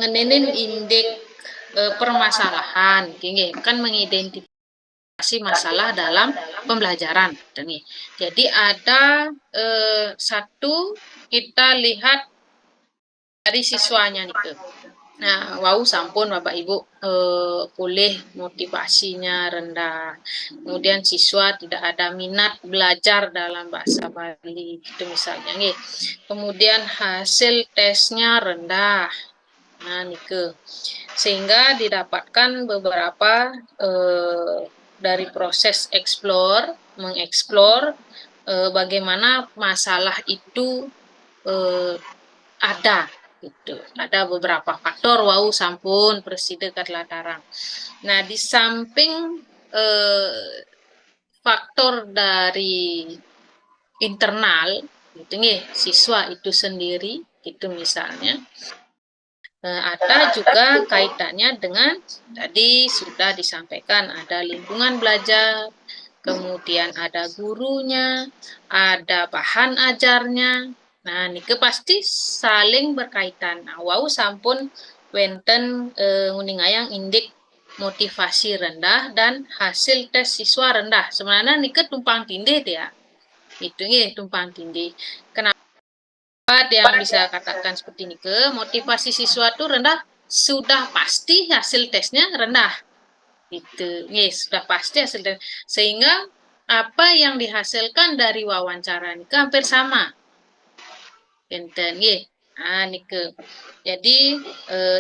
ngenenin indek permasalahan, gini kan mengidentifikasi masalah dalam pembelajaran. Jadi ada satu kita lihat dari siswanya nih ke. Nah, wow sampun Bapak Ibu boleh motivasinya rendah. Kemudian siswa tidak ada minat belajar dalam bahasa Bali gitu misalnya nih. Kemudian hasil tesnya rendah. Nah, nike. Sehingga didapatkan beberapa dari proses mengeksplor bagaimana masalah itu ada gitu. Ada beberapa faktor wau sampun presiden kadlatarang. Nah, di samping faktor dari internal gitu nih, siswa itu sendiri gitu misalnya. Ada juga kaitannya dengan tadi sudah disampaikan ada lingkungan belajar, kemudian ada gurunya, ada bahan ajarnya. Nah, nike pasti saling berkaitan. Nah, wau sampun wenten nguningayang indik motivasi rendah dan hasil tes siswa rendah. Sebenarnya nike tumpang tindih ya. Itu nih tumpang tindih. Kenapa yang bisa katakan seperti ini ke motivasi siswa itu rendah sudah pasti hasil tesnya rendah itu yes sudah pasti hasil tes sehingga apa yang dihasilkan dari wawancara ini hampir sama enten ye nike jadi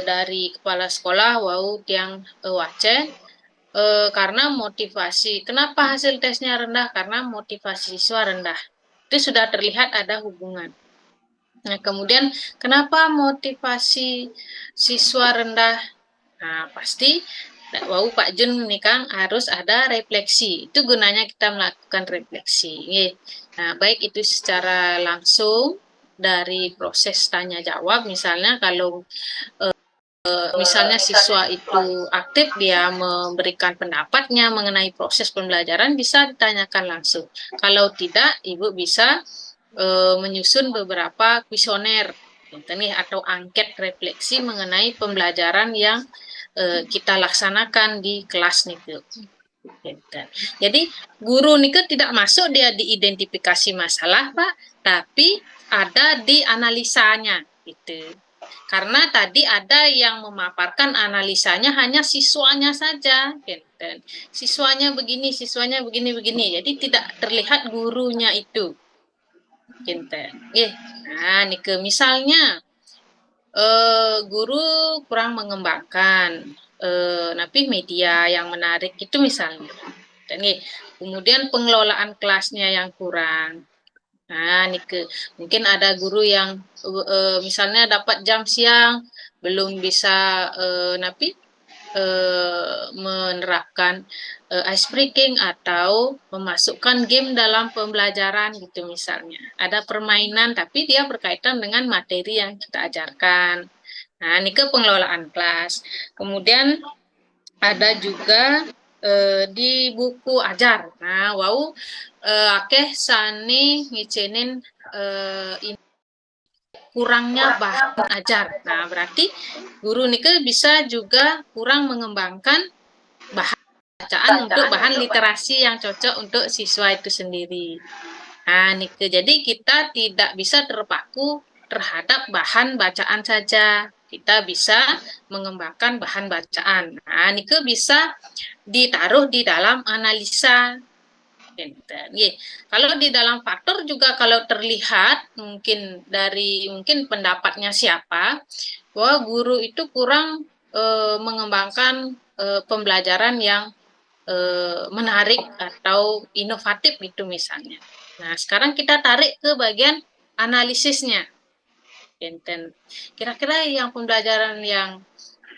dari kepala sekolah wau yang wace karena motivasi kenapa hasil tesnya rendah karena motivasi siswa rendah itu sudah terlihat ada hubungan. Nah, kemudian kenapa motivasi siswa rendah? Nah, pasti wau Pak Jun nih Kang harus ada refleksi. Itu gunanya kita melakukan refleksi. Nah, baik itu secara langsung dari proses tanya jawab misalnya kalau misalnya siswa itu aktif dia memberikan pendapatnya mengenai proses pembelajaran bisa ditanyakan langsung. Kalau tidak, Ibu bisa menyusun beberapa kuesioner atau angket refleksi mengenai pembelajaran yang kita laksanakan di kelas nih. Jadi guru nih tidak masuk dia diidentifikasi masalah Pak, tapi ada di analisanya gitu. Karena tadi ada yang memaparkan analisanya hanya siswanya saja, gitu. Siswanya begini, begini. Jadi tidak terlihat gurunya itu. Kinten. Nah, nike misalnya guru kurang mengembangkan tapi media yang menarik itu misalnya. Dan kemudian pengelolaan kelasnya yang kurang. Nah, nike mungkin ada guru yang misalnya dapat jam siang belum bisa menerapkan ice breaking atau memasukkan game dalam pembelajaran gitu misalnya. Ada permainan tapi dia berkaitan dengan materi yang kita ajarkan. Nah, ini ke pengelolaan kelas. Kemudian ada juga di buku ajar. Nah, wau akeh sani ngicenin kurangnya bahan ajar. Nah, berarti guru nike bisa juga kurang mengembangkan bahan bacaan untuk bahan literasi yang cocok untuk siswa itu sendiri. Nah, nike jadi kita tidak bisa terpaku terhadap bahan bacaan saja. Kita bisa mengembangkan bahan bacaan. Nah, nike bisa ditaruh di dalam analisa. Kalau di dalam faktor juga kalau terlihat mungkin dari mungkin pendapatnya siapa bahwa guru itu kurang mengembangkan pembelajaran yang menarik atau inovatif itu misalnya. Nah, sekarang kita tarik ke bagian analisisnya. Kira-kira yang pembelajaran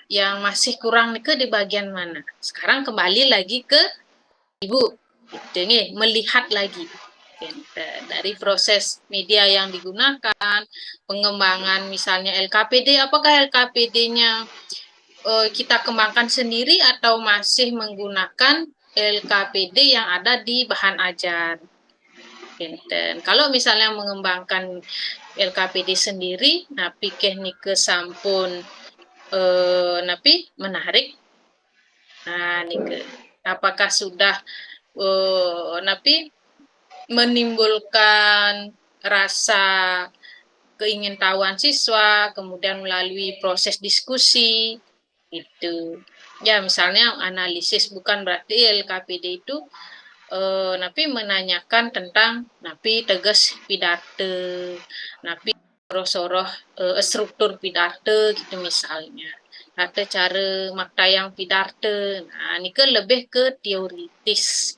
yang masih kurang ke di bagian mana? Sekarang kembali lagi ke Ibu gitu nih, melihat lagi dari proses media yang digunakan, pengembangan misalnya LKPD, apakah LKPD-nya kita kembangkan sendiri atau masih menggunakan LKPD yang ada di bahan ajar. Enten. Kalau misalnya mengembangkan LKPD sendiri, nah pikir nike sampun napi menarik. Nah nike apakah sudah napi menimbulkan rasa keingintahuan siswa, kemudian melalui proses diskusi, itu. Ya, misalnya analisis bukan berarti LKPD itu napi menanyakan tentang napi tegas pidate, napi soroh struktur pidate gitu misalnya. Atau cara makta yang pidate. Nah, ini ke lebih ke teoritis.